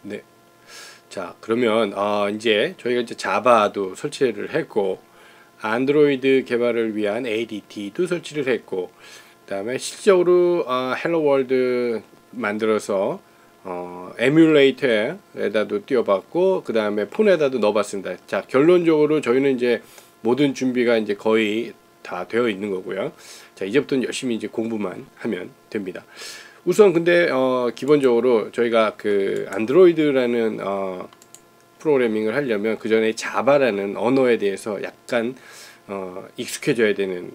네. 자, 그러면 이제 저희가 이제 자바도 설치를 했고 안드로이드 개발을 위한 ADT도 설치를 했고 그다음에 실질적으로 헬로 월드 만들어서 에뮬레이터에다도 띄워봤고 그다음에 폰에다도 넣어봤습니다. 자, 결론적으로 저희는 이제 모든 준비가 이제 거의 다 되어 있는 거고요. 자, 이제부터는 열심히 이제 공부만 하면 됩니다. 우선 근데 기본적으로 저희가 그 안드로이드라는 프로그래밍을 하려면 그 전에 자바라는 언어에 대해서 약간 익숙해져야 되는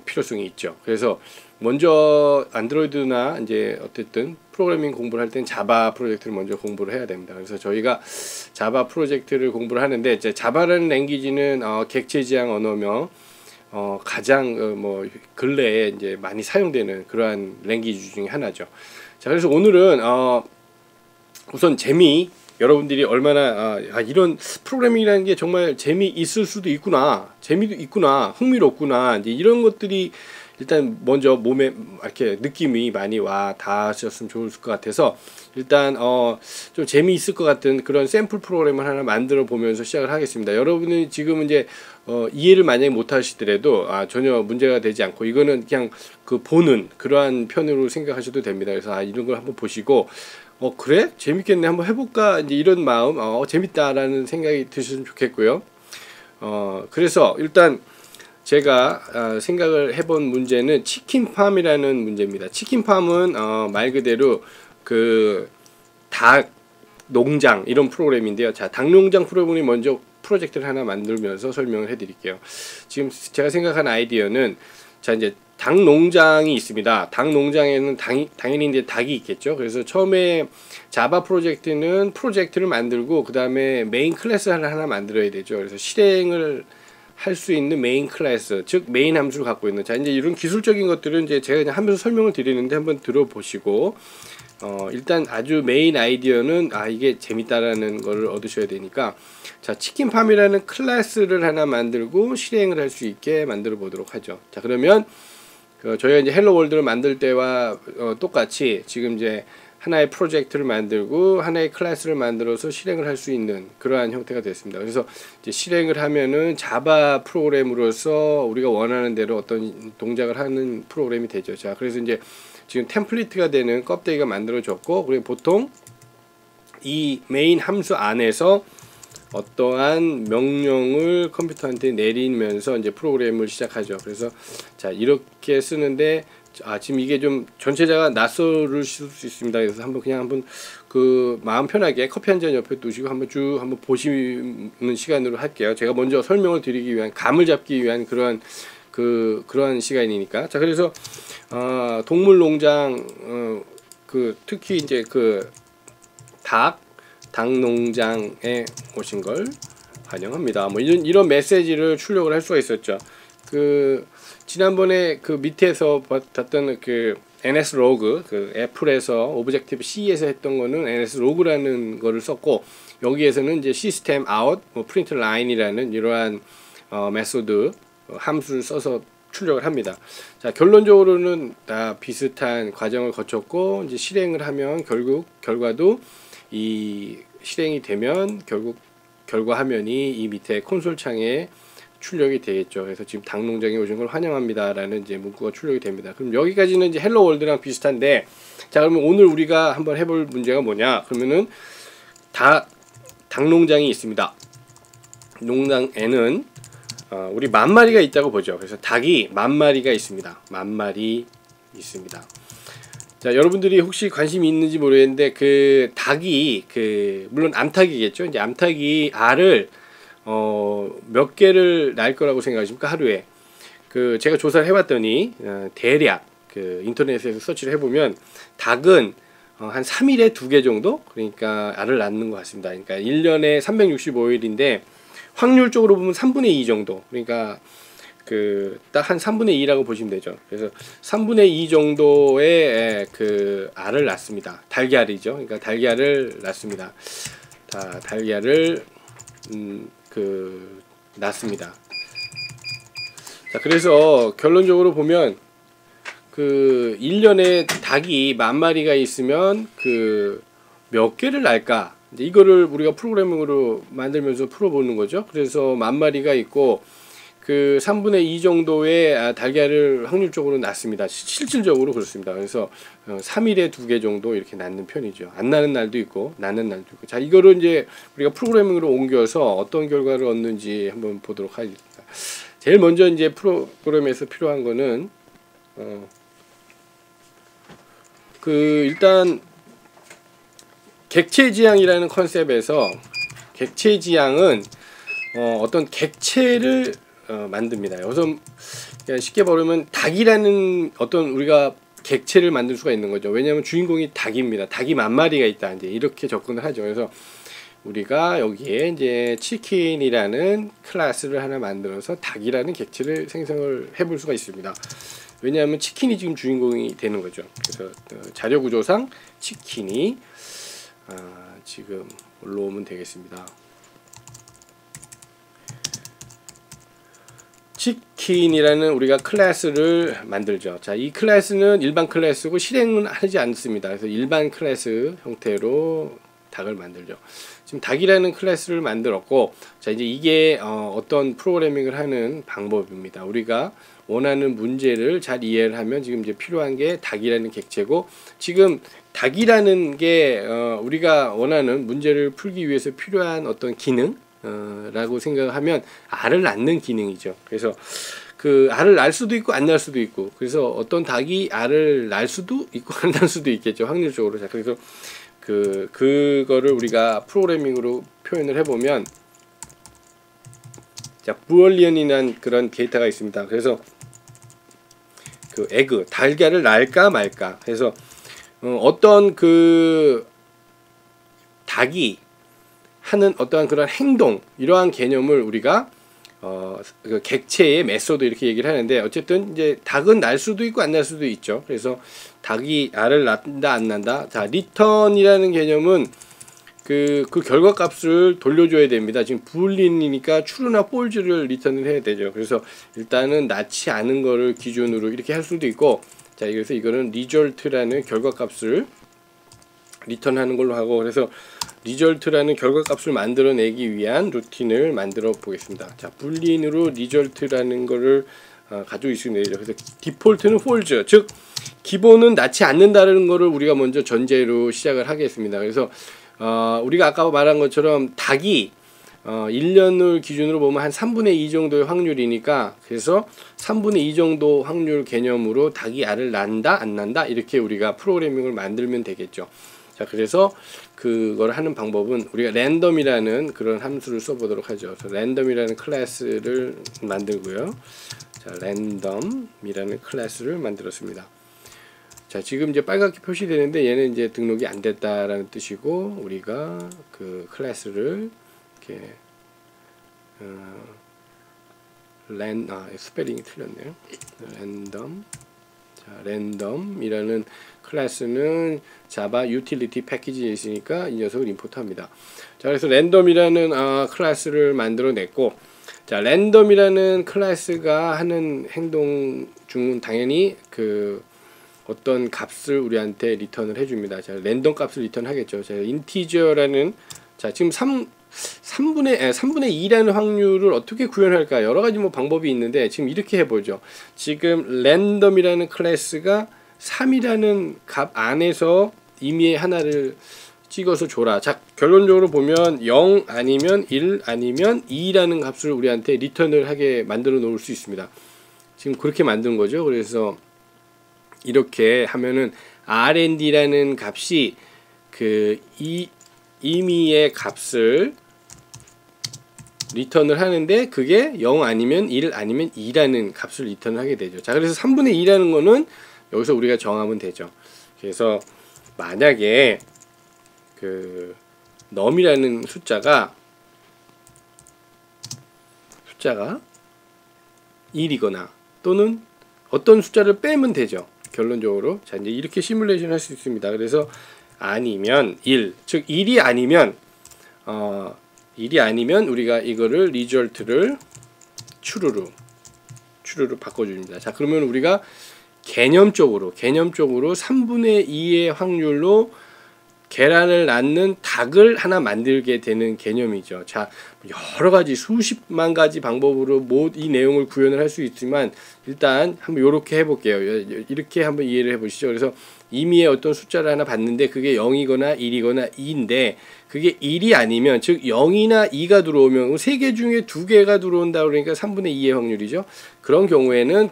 필요성이 있죠. 그래서 먼저 안드로이드나 이제 어쨌든 프로그래밍 공부를 할 땐 자바 프로젝트를 먼저 공부를 해야 됩니다. 그래서 저희가 자바 프로젝트를 공부를 하는데 이제 자바라는 랭귀지는 객체 지향 언어며 가장 뭐 근래에 이제 많이 사용되는 그러한 랭귀지 중에 하나죠. 자, 그래서 오늘은 우선 여러분들이 얼마나 이런 프로그래밍이라는 게 정말 재미있을 수도 있구나, 재미도 있구나, 흥미롭구나, 이제 이런 것들이 일단 먼저 몸에 이렇게 느낌이 많이 와 닿으셨으면 좋을 것 같아서 일단 좀 재미있을 것 같은 그런 샘플 프로그램을 하나 만들어 보면서 시작을 하겠습니다. 여러분이 지금 이제 이해를 만약에 못 하시더라도 전혀 문제가 되지 않고 이거는 그냥 그 보는 그러한 편으로 생각하셔도 됩니다. 그래서 이런 걸 한번 보시고 그래? 재밌겠네. 한번 해볼까? 이제 이런 마음, 재밌다라는 생각이 드셨으면 좋겠고요. 그래서 일단 제가 생각을 해본 문제는 치킨팜이라는 문제입니다. 치킨팜은 말 그대로 그 닭 농장 이런 프로그램인데요. 자, 닭 농장 프로그램이 먼저 프로젝트를 하나 만들면서 설명을 해드릴게요. 지금 제가 생각한 아이디어는 자, 이제 닭 농장이 있습니다. 닭 농장에는 당연히 이제 닭이 있겠죠. 그래서 처음에 자바 프로젝트는 프로젝트를 만들고 그 다음에 메인 클래스를 하나 만들어야 되죠. 그래서 실행을 할 수 있는 메인 클래스, 즉 메인 함수를 갖고 있는. 자, 이제 이런 기술적인 것들은 이제 제가 그냥 하면서 설명을 드리는데 한번 들어보시고 일단 아주 메인 아이디어는 이게 재밌다라는 거를 얻으셔야 되니까 자, 치킨팜이라는 클래스를 하나 만들고 실행을 할 수 있게 만들어 보도록 하죠. 자, 그러면 저희가 이제 헬로 월드를 만들 때와 똑같이 지금 이제 하나의 프로젝트를 만들고 하나의 클래스를 만들어서 실행을 할 수 있는 그러한 형태가 됐습니다. 그래서 이제 실행을 하면은 자바 프로그램으로서 우리가 원하는 대로 어떤 동작을 하는 프로그램이 되죠. 자, 그래서 이제 지금 템플릿가 되는 껍데기가 만들어졌고, 그리고 보통 이 메인 함수 안에서 어떠한 명령을 컴퓨터한테 내리면서 이제 프로그램을 시작하죠. 그래서 자, 이렇게 쓰는데 지금 이게 좀 전체자가 낯설으실 수 있습니다. 그래서 한번 그 마음 편하게 커피 한 잔 옆에 두시고 한번 보시는 시간으로 할게요. 제가 먼저 설명을 드리기 위한 감을 잡기 위한 그러한 시간이니까. 자, 그래서 동물 농장 특히 이제 그 닭 농장에 오신 걸 환영합니다. 뭐 이런 메시지를 출력을 할 수가 있었죠. 지난번에 그 밑에서 봤던 그 NS 로그, 그 애플에서 오브젝티브 C에서 했던 거는 NS 로그라는 거를 썼고, 여기에서는 이제 시스템 아웃, 프린트 라인이라는 이러한 메소드 함수를 써서 출력을 합니다. 자, 결론적으로는 다 비슷한 과정을 거쳤고 이제 실행을 하면 결국 결과도 이 실행이 되면 결국 결과 화면이 이 밑에 콘솔 창에 출력이 되겠죠. 그래서 지금 닭 농장에 오신 걸 환영합니다라는 이제 문구가 출력이 됩니다. 그럼 여기까지는 이제 헬로 월드랑 비슷한데, 자, 그러면 오늘 우리가 한번 해볼 문제가 뭐냐? 그러면은 닭 농장이 있습니다. 농장에는 우리 10,000마리가 있다고 보죠. 그래서 닭이 10,000마리가 있습니다. 10,000마리 있습니다. 자, 여러분들이 혹시 관심이 있는지 모르겠는데 그 닭이 물론 암탉이겠죠. 이제 암탉이 알을 몇 개를 낳을 거라고 생각하십니까? 하루에. 제가 조사를 해봤더니 대략 인터넷에서 서치를 해보면 닭은 한 3일에 2개 정도, 그러니까 알을 낳는 것 같습니다. 그러니까 1년에 365일인데 확률적으로 보면 3분의 2 정도, 그러니까 딱 한 3분의 2라고 보시면 되죠. 그래서 3분의 2 정도의 알을 낳습니다. 달걀이죠. 그러니까 달걀을 낳습니다. 달걀을 낳습니다. 자, 그래서 결론적으로 보면 1년에 닭이 10,000마리가 있으면 몇 개를 날까? 이제 이거를 우리가 프로그래밍으로 만들면서 풀어보는 거죠. 그래서 10,000마리가 있고 그 3분의 2 정도의 달걀을 확률적으로 낳습니다. 실질적으로 그렇습니다. 그래서 3일에 2개 정도 이렇게 낳는 편이죠. 안 나는 날도 있고 낳는 날도 있고. 자, 이거를 이제 우리가 프로그래밍으로 옮겨서 어떤 결과를 얻는지 한번 보도록 하겠습니다. 제일 먼저 이제 프로그램에서 필요한 거는 일단 객체지향이라는 컨셉에서 객체지향은 어떤 객체를 만듭니다. 여기서 쉽게 말하면 닭이라는 어떤 우리가 객체를 만들 수가 있는 거죠. 왜냐하면 주인공이 닭입니다. 닭이 10,000마리가 있다. 이제 이렇게 접근을 하죠. 그래서 우리가 여기에 이제 치킨이라는 클래스를 하나 만들어서 닭이라는 객체를 생성을 해볼 수가 있습니다. 왜냐하면 치킨이 지금 주인공이 되는 거죠. 그래서 자료 구조상 치킨이 지금 올라오면 되겠습니다. 치킨이라는 우리가 클래스를 만들죠. 자, 이 클래스는 일반 클래스고 실행은 하지 않습니다. 그래서 일반 클래스 형태로 닭을 만들죠. 지금 닭이라는 클래스를 만들었고, 자, 이제 이게 어떤 프로그래밍을 하는 방법입니다. 우리가 원하는 문제를 잘 이해를 하면 지금 이제 필요한 게 닭이라는 객체고, 지금 닭이라는 게 우리가 원하는 문제를 풀기 위해서 필요한 어떤 기능 라고 생각하면 알을 낳는 기능이죠. 그래서 그 알을 낳을 수도 있고 안 낳을 수도 있고, 그래서 어떤 닭이 알을 낳을 수도 있고 안 낳을 수도 있겠죠, 확률적으로. 자, 그래서 그거를 우리가 프로그래밍으로 표현을 해보면, 자, 부얼리언이라는 그런 데이터가 있습니다. 그래서 그 에그 달걀을 낳을까 말까. 그래서 어떤 그 닭이 하는 어떠한 그런 행동, 이러한 개념을 우리가 그 객체의 메소드 이렇게 얘기를 하는데, 어쨌든 이제 닭은 날 수도 있고 안 날 수도 있죠. 그래서 닭이 알을 낳는다 안 낳는다. 자, 리턴이라는 개념은 그 결과값을 돌려줘야 됩니다. 지금 부울린이니까 true나 false를 리턴을 해야 되죠. 그래서 일단은 낳지 않은 거를 기준으로 이렇게 할 수도 있고, 자, 그래서 이거는 result라는 결과값을 리턴하는 걸로 하고, 그래서 result라는 결과값을 만들어내기 위한 루틴을 만들어 보겠습니다. 자, 불린으로 result라는 거를 가지고 있습니다. 그래서 디폴트는 false, 즉 기본은 낳지 않는다는 거를 우리가 먼저 전제로 시작을 하겠습니다. 그래서 우리가 아까 말한 것처럼 닭이 1년을 기준으로 보면 한 3분의 2 정도의 확률이니까, 그래서 3분의 2 정도 확률 개념으로 닭이 알을 낳는다 안 낳는다 이렇게 우리가 프로그래밍을 만들면 되겠죠. 자, 그래서 그걸 하는 방법은 우리가 랜덤이라는 그런 함수를 써보도록 하죠. 그래서 랜덤이라는 클래스를 만들고요. 자, 랜덤이라는 클래스를 만들었습니다. 자, 지금 이제 빨갛게 표시되는데 얘는 이제 등록이 안 됐다라는 뜻이고, 우리가 그 클래스를 이렇게 스페링이 틀렸네요. 랜덤. 자, 랜덤이라는 클래스는 자바 유틸리티 패키지에 있으니까 이 녀석을 임포트합니다. 자, 그래서 랜덤이라는 클래스를 만들어냈고, 자, 랜덤이라는 클래스가 하는 행동 중은 당연히 그 어떤 값을 우리한테 리턴을 해줍니다. 자, 랜덤 값을 리턴하겠죠. 자, 인티저라는, 자, 지금 3분의 2라는 확률을 어떻게 구현할까? 여러 가지 뭐 방법이 있는데, 지금 이렇게 해보죠. 지금 랜덤이라는 클래스가 3이라는 값 안에서 임의의 하나를 찍어서 줘라. 자, 결론적으로 보면 0 아니면 1 아니면 2라는 값을 우리한테 리턴을 하게 만들어 놓을 수 있습니다. 지금 그렇게 만든 거죠. 그래서 이렇게 하면은 rnd라는 값이 그 임의의 값을 리턴을 하는데, 그게 0 아니면 1 아니면 2라는 값을 리턴을 하게 되죠. 자, 그래서 3분의 2라는 거는 여기서 우리가 정하면 되죠. 그래서 만약에 그 num이라는 숫자가 1이거나 또는 어떤 숫자를 빼면 되죠. 결론적으로. 자, 이제 이렇게 시뮬레이션 할 수 있습니다. 그래서 아니면 1, 즉 1이 아니면 우리가 이거를 result를 true로 바꿔줍니다. 자, 그러면 우리가 개념적으로 3분의 2의 확률로 계란을 낳는 닭을 하나 만들게 되는 개념이죠. 자, 여러 가지 수십만 가지 방법으로 이 내용을 구현을 할 수 있지만 일단 한번 이렇게 해볼게요. 이렇게 한번 이해를 해보시죠. 그래서 임의의 어떤 숫자를 하나 봤는데 그게 0이거나 1이거나 2인데 그게 1이 아니면 즉 0이나 2가 들어오면 3개 중에 2개가 들어온다 그러니까 3분의 2의 확률이죠. 그런 경우에는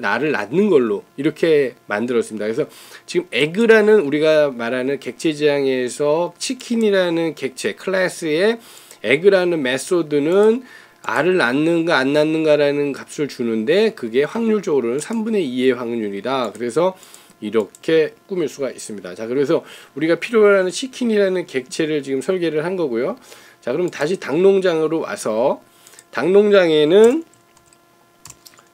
나를 낳는 걸로 이렇게 만들었습니다. 그래서 지금 에그라는 우리가 말하는 객체 지향에서 치킨이라는 객체 클래스의 에그라는 메소드는 알을 낳는가 안 낳는가라는 값을 주는데 그게 확률적으로는 3분의 2의 확률이다. 그래서 이렇게 꾸밀 수가 있습니다. 자, 그래서 우리가 필요로 하는 치킨이라는 객체를 지금 설계를 한 거고요. 자, 그럼 다시 닭농장으로 와서 닭농장에는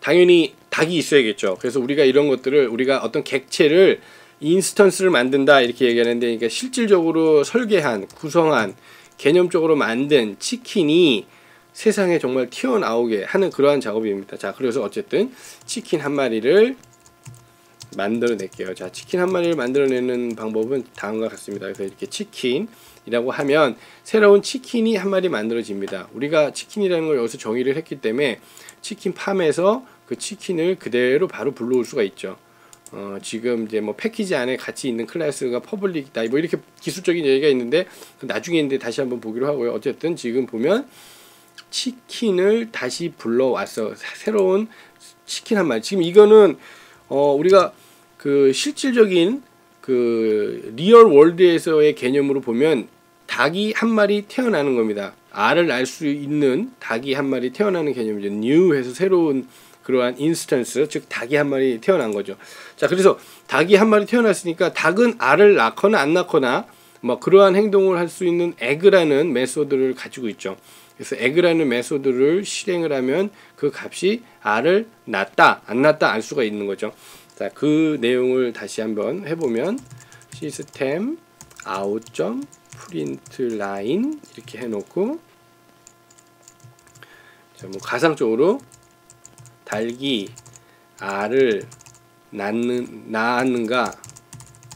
당연히 닭이 있어야겠죠. 그래서 우리가 이런 것들을 우리가 어떤 객체를 인스턴스를 만든다 이렇게 얘기하는데 그러니까 실질적으로 설계한 구성한 개념적으로 만든 치킨이 세상에 정말 튀어나오게 하는 그러한 작업입니다. 자, 그래서 어쨌든 치킨 한 마리를 만들어낼게요. 자, 치킨 한 마리를 만들어내는 방법은 다음과 같습니다. 그래서 이렇게 치킨이라고 하면 새로운 치킨이 한 마리 만들어집니다. 우리가 치킨이라는 걸 여기서 정의를 했기 때문에 치킨 팜에서 그 치킨을 그대로 바로 불러올 수가 있죠. 지금 이제 뭐 패키지 안에 같이 있는 클래스가 퍼블릭이다. 뭐 이렇게 기술적인 얘기가 있는데 나중에 있는데 다시 한번 보기로 하고요. 어쨌든 지금 보면 치킨을 다시 불러와서 새로운 치킨 한 마리. 지금 이거는 우리가 그 실질적인 그 리얼 월드에서의 개념으로 보면 닭이 한 마리 태어나는 겁니다. 알을 낳을 수 있는 닭이 한 마리 태어나는 개념이죠. 뉴해서 새로운 그러한 인스턴스, 즉 닭이 한 마리 태어난 거죠. 자, 그래서 닭이 한 마리 태어났으니까 닭은 알을 낳거나 안 낳거나 뭐 그러한 행동을 할 수 있는 에그라는 메소드를 가지고 있죠. 그래서 에그라는 메소드를 실행을 하면 그 값이 알을 낳았다 안 낳았다 알 수가 있는 거죠. 자, 그 내용을 다시 한번 해보면 시스템 out.println 이렇게 해놓고 자, 뭐 가상적으로 닭이 알을 낳았는가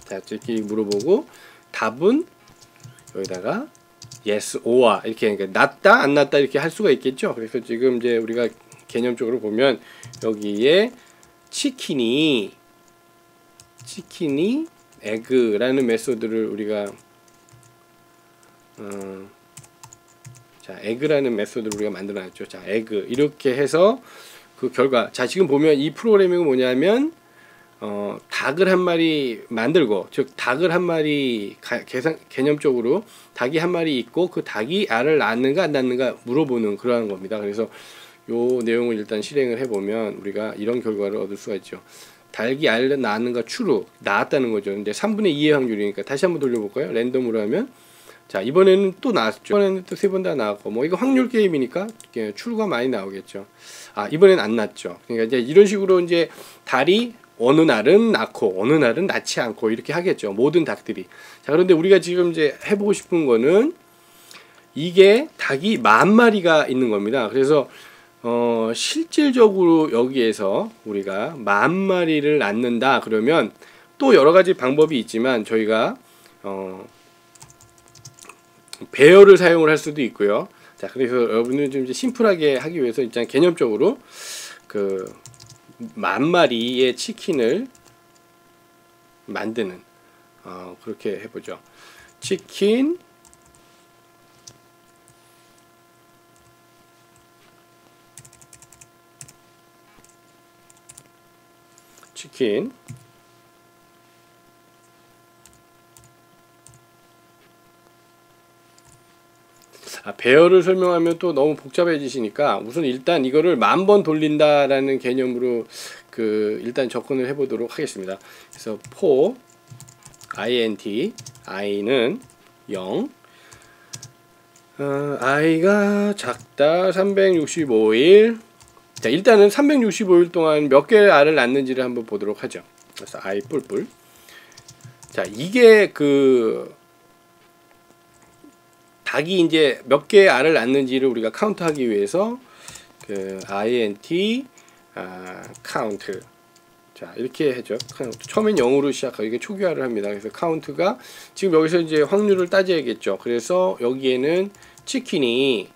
자, 이렇게 물어보고 답은 여기다가 yes, or와 이렇게 그러니까 낳았다 안 낳았다 이렇게 할 수가 있겠죠. 그래서 지금 이제 우리가 개념적으로 보면 여기에 치킨이 에그라는 메소드를 우리가 자, 에그라는 메소드를 우리가 만들어놨죠. 자, 에그 이렇게 해서 그 결과 자, 지금 보면 이 프로그래밍은 뭐냐면 닭을 한 마리 만들고 즉 닭을 한 마리 개념적으로 닭이 한 마리 있고 그 닭이 알을 낳는가 안 낳는가 물어보는 그러한 겁니다. 그래서 요 내용을 일단 실행을 해보면 우리가 이런 결과를 얻을 수가 있죠. 닭이 알을 낳는가 true 나왔다는 거죠. 이제 3분의 2의 확률이니까 다시 한번 돌려볼까요? 랜덤으로 하면 자, 이번에는 또 나왔죠. 이번에는 또 3번 다 나왔고 뭐 이거 확률 게임이니까 true가 많이 나오겠죠. 아, 이번엔 안 났죠. 그러니까 이제 이런 식으로 이제 닭이 어느 날은 낳고 어느 날은 낳지 않고 이렇게 하겠죠. 모든 닭들이. 자, 그런데 우리가 지금 이제 해보고 싶은 거는 이게 닭이 10,000마리가 있는 겁니다. 그래서 실질적으로 여기에서 우리가 10,000마리를 낳는다 그러면 또 여러 가지 방법이 있지만 저희가 배열을 사용을 할 수도 있고요. 자, 그래서 여러분들 좀 이제 심플하게 하기 위해서 일단 개념적으로 그 10,000마리의 치킨을 만드는 그렇게 해보죠. 치킨 배열을 설명하면 또 너무 복잡해지시니까 우선 일단 이거를 10,000번 돌린다라는 개념으로 그 일단 접근을 해보도록 하겠습니다. 그래서 for int i는 0 i가 작다 365일 자, 일단은 365일 동안 몇 개의 알을 낳는지를 한번 보도록 하죠. 그래서 i 뿔뿔 자, 이게 그 닭이 이제 몇 개의 알을 낳는지를 우리가 카운트하기 위해서 그 int count 자, 이렇게 해죠. 처음엔 0으로 시작하고 이게 초기화를 합니다. 그래서 카운트가 지금 여기서 이제 확률을 따져야겠죠. 그래서 여기에는 치킨이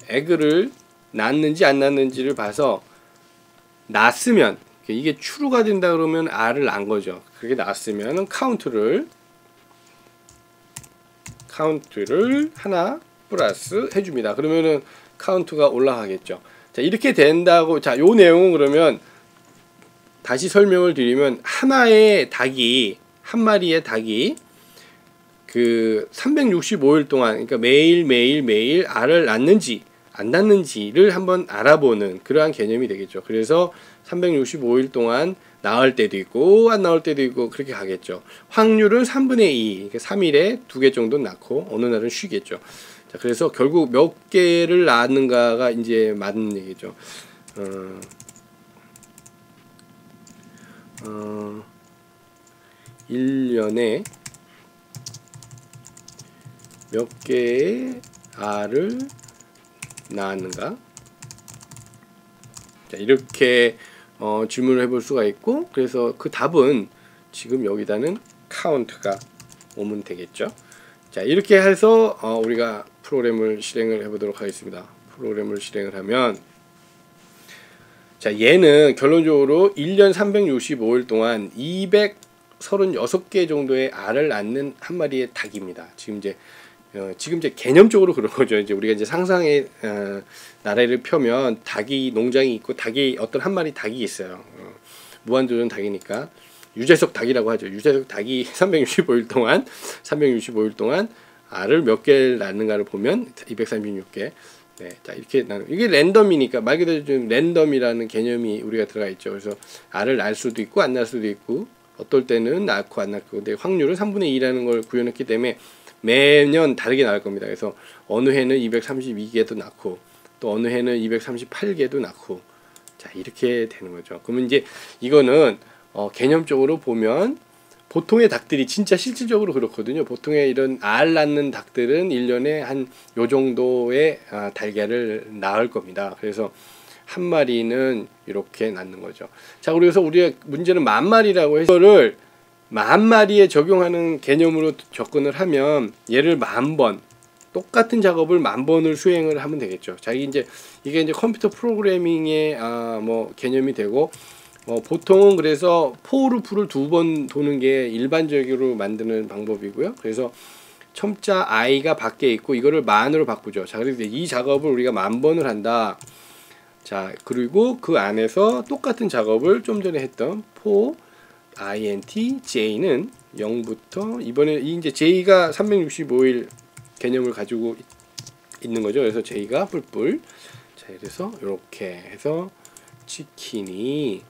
에그를 낳았는지 안 낳았는지를 봐서 낳았으면, 이게 true가 된다 그러면 R을 낳은 거죠. 그게 낳았으면 카운트를 하나 플러스 해줍니다. 그러면은 카운트가 올라가겠죠. 자, 이렇게 된다고. 자, 요 내용은 그러면 다시 설명을 드리면, 하나의 닭이, 한 마리의 닭이 그 365일 동안, 그러니까 매일 알을 낳는지 안 낳는지를 한번 알아보는 그러한 개념이 되겠죠. 그래서 365일 동안 나올 때도 있고 안 나올 때도 있고 그렇게 가겠죠. 확률은 3분의 2, 그러니까 3일에 2개 정도 낳고 어느 날은 쉬겠죠. 자, 그래서 결국 몇 개를 낳는가가 이제 맞는 얘기죠. 1년에 몇 개의 알을 낳았는가? 자, 이렇게 질문을 해볼 수가 있고, 그래서 그 답은 지금 여기다는 카운트가 오면 되겠죠. 자, 이렇게 해서 우리가 프로그램을 실행을 해보도록 하겠습니다. 프로그램을 실행을 하면, 자, 얘는 결론적으로 1년 365일 동안 236개 정도의 알을 낳는 한 마리의 닭입니다. 지금 이제 개념적으로 그런 거죠. 이제 우리가 이제 상상의 나래를 펴면 닭이 농장이 있고 닭이 어떤 한 마리 닭이 있어요. 무한도전 닭이니까 유재석 닭이라고 하죠. 유재석 닭이 365일 동안 알을 몇 개를 낳는가를 보면 236개. 네, 자, 이렇게 이게 랜덤이니까 말 그대로 좀 랜덤이라는 개념이 우리가 들어가 있죠. 그래서 알을 낳을 수도 있고 안 낳을 수도 있고, 어떨 때는 낳고 안 낳고, 근데 확률은 3분의 2라는 걸 구현했기 때문에 매년 다르게 나올 겁니다. 그래서 어느 해는 232개도 낳고 또 어느 해는 238개도 낳고, 자, 이렇게 되는 거죠. 그러면 이제 이거는 개념적으로 보면 보통의 닭들이 진짜 실질적으로 그렇거든요. 보통의 이런 알 낳는 닭들은 1년에 한 요 정도의 달걀을 낳을 겁니다. 그래서 한 마리는 이렇게 낳는 거죠. 자, 그래서 우리가 문제는 10,000마리라고 해서 이거를 10,000마리에 적용하는 개념으로 접근을 하면 얘를 10,000번, 똑같은 작업을 10,000번을 수행을 하면 되겠죠. 자, 이게 이제 컴퓨터 프로그래밍의 뭐 개념이 되고, 보통은 그래서 for loop를 2번 도는 게 일반적으로 만드는 방법이고요. 그래서 첨자 i가 밖에 있고 이거를 만으로 바꾸죠. 자, 그래서 이 작업을 우리가 10,000번을 한다. 자, 그리고 그 안에서 똑같은 작업을 좀 전에 했던 for int j는 0부터, 이번에 이제 j가 365일 개념을 가지고 있는 거죠. 그래서 j가 뿔뿔. 자, 그래서 이렇게 해서 치킨이,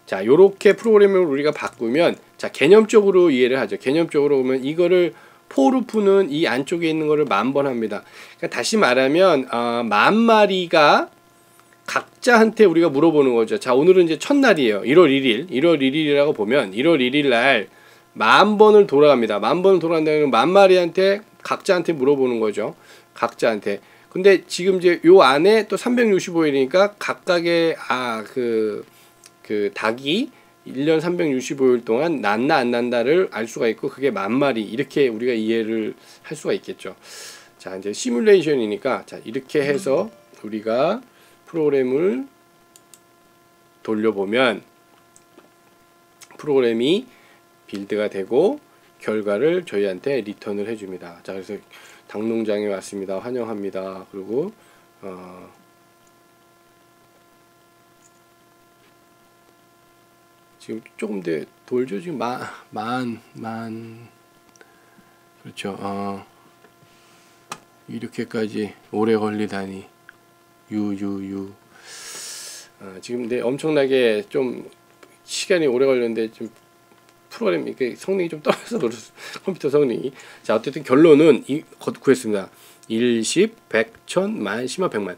자, 요렇게 프로그램을 우리가 바꾸면, 자, 개념적으로 이해를 하죠. 개념적으로 보면 이거를 for loop는 이 안쪽에 있는 거를 10,000번 합니다. 그러니까 다시 말하면 10,000마리가 각자한테 우리가 물어보는 거죠. 자, 오늘은 이제 첫날이에요. 1월 1일이라고 보면 1월 1일 날 10,000번을 돌아갑니다. 10,000번을 돌아간다는 10,000마리한테 각자한테 물어보는 거죠. 각자한테. 근데 지금 이제 요 안에 또 365일이니까 각각의 그 닭이 1년 365일 동안 낳나 안 낳는다를 알 수가 있고, 그게 10,000마리, 이렇게 우리가 이해를 할 수가 있겠죠. 자, 이제 시뮬레이션이니까, 자, 이렇게 해서 우리가 프로그램을 돌려보면 프로그램이 빌드가 되고 결과를 저희한테 리턴을 해줍니다. 자, 그래서 닭농장에 왔습니다. 환영합니다. 그리고 지금 조금 더 돌죠. 지금 그렇죠. 이렇게까지 오래 걸리다니. 지금 근데 엄청나게 좀 시간이 오래 걸렸는데 좀 프로그램 이게 성능이 좀 떨어져서 그렇습니다. 컴퓨터 성능이. 자, 어쨌든 결론은 구했습니다. 1, 10, 100, 1000, 만, 10만, 100만.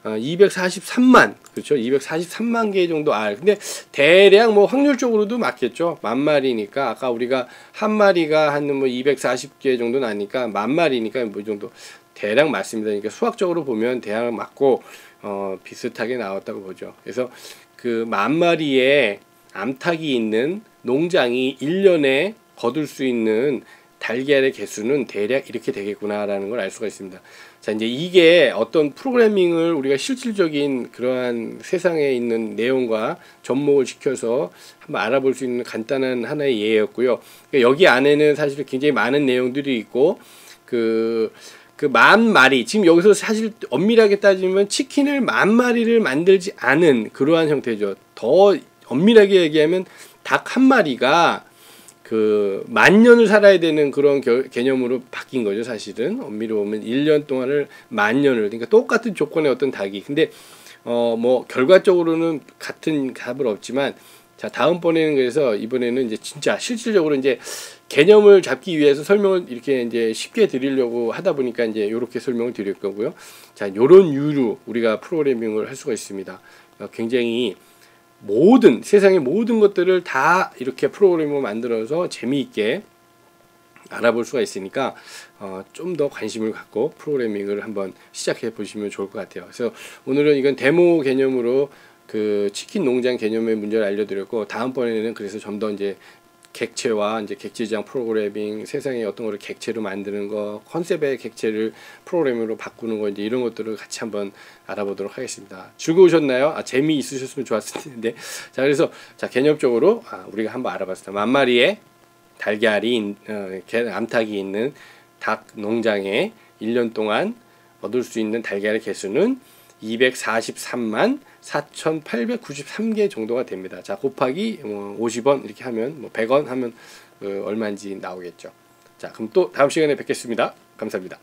243만, 그렇죠? 243만 개 정도 알. 근데 대략 뭐 확률적으로도 맞겠죠. 10,000마리니까 아까 우리가 한 마리가 한 뭐 240개 정도 나니까 10,000마리니까 뭐 이 정도. 대략 맞습니다. 그러니까 수학적으로 보면 대략 맞고 비슷하게 나왔다고 보죠. 그래서 그 10,000마리의 암탉이 있는 농장이 1년에 거둘 수 있는 달걀의 개수는 대략 이렇게 되겠구나라는 걸 알 수가 있습니다. 자, 이제 이게 어떤 프로그래밍을 우리가 실질적인 그러한 세상에 있는 내용과 접목을 시켜서 한번 알아볼 수 있는 간단한 하나의 예였고요. 그러니까 여기 안에는 사실 굉장히 많은 내용들이 있고 그 10,000마리, 지금 여기서 사실 엄밀하게 따지면 치킨을 10,000마리를 만들지 않은 그러한 형태죠. 더 엄밀하게 얘기하면 닭 한 마리가 그 10,000년을 살아야 되는 그런 개념으로 바뀐 거죠. 사실은 엄밀히 보면 1년 동안을 10,000년을, 그러니까 똑같은 조건의 어떤 닭이, 근데 뭐 결과적으로는 같은 값은 없지만, 자, 다음번에는, 그래서 이번에는 이제 진짜 실질적으로 이제 개념을 잡기 위해서 설명을 이렇게 이제 쉽게 드리려고 하다 보니까 이제 이렇게 설명을 드릴 거고요. 자, 요런 유로 우리가 프로그래밍을 할 수가 있습니다. 굉장히 모든 세상의 모든 것들을 다 이렇게 프로그램으로 만들어서 재미있게 알아볼 수가 있으니까 좀 더 관심을 갖고 프로그래밍을 한번 시작해 보시면 좋을 것 같아요. 그래서 오늘은 이건 데모 개념으로 그 치킨 농장 개념의 문제를 알려드렸고, 다음번에는 그래서 좀 더 이제 객체와 이제 객체지향 프로그래밍, 세상에 어떤 거를 객체로 만드는 거, 컨셉의 객체를 프로그래밍으로 바꾸는 거, 이제 이런 것들을 같이 한번 알아보도록 하겠습니다. 즐거우셨나요? 재미 있으셨으면 좋았을 텐데. 자, 그래서 자, 개념적으로 우리가 한번 알아봤습니다. 10,000마리의 달걀이 암탉이 있는 닭 농장에 1년 동안 얻을 수 있는 달걀의 개수는 243만 4,893개 정도가 됩니다. 자, 곱하기 50원 이렇게 하면, 뭐 100원 하면 얼마인지 나오겠죠. 자, 그럼 또 다음 시간에 뵙겠습니다. 감사합니다.